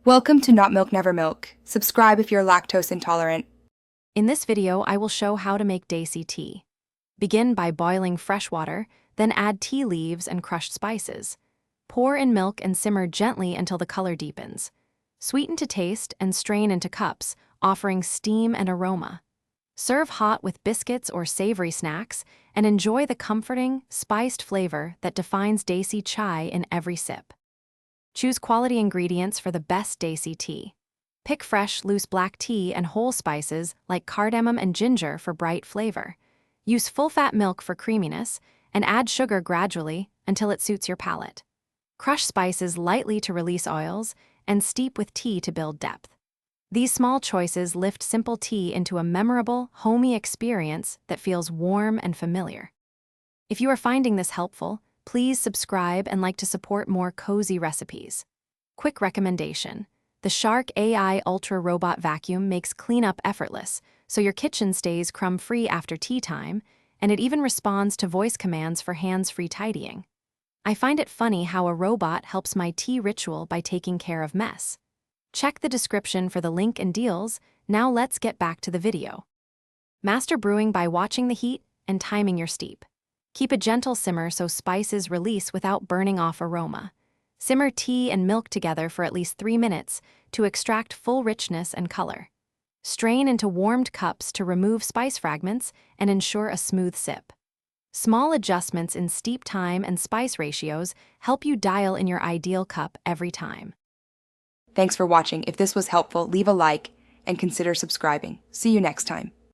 Welcome to Not Milk Never Milk. Subscribe if you're lactose intolerant. In this video, I will show how to make desi tea. Begin by boiling fresh water, then add tea leaves and crushed spices. Pour in milk and simmer gently until the color deepens. Sweeten to taste and strain into cups, offering steam and aroma. Serve hot with biscuits or savory snacks and enjoy the comforting, spiced flavor that defines desi chai in every sip. Choose quality ingredients for the best desi tea. Pick fresh, loose black tea and whole spices like cardamom and ginger for bright flavor. Use full-fat milk for creaminess and add sugar gradually until it suits your palate. Crush spices lightly to release oils and steep with tea to build depth. These small choices lift simple tea into a memorable, homey experience that feels warm and familiar. If you are finding this helpful, please subscribe and like to support more cozy recipes. Quick recommendation: the Shark AI Ultra Robot Vacuum makes cleanup effortless, so your kitchen stays crumb-free after tea time, and it even responds to voice commands for hands-free tidying. I find it funny how a robot helps my tea ritual by taking care of mess. Check the description for the link and deals. Now let's get back to the video. Master brewing by watching the heat and timing your steep. Keep a gentle simmer so spices release without burning off aroma. Simmer tea and milk together for at least 3 minutes to extract full richness and color. Strain into warmed cups to remove spice fragments and ensure a smooth sip. Small adjustments in steep time and spice ratios help you dial in your ideal cup every time. Thanks for watching. If this was helpful, leave a like and consider subscribing. See you next time.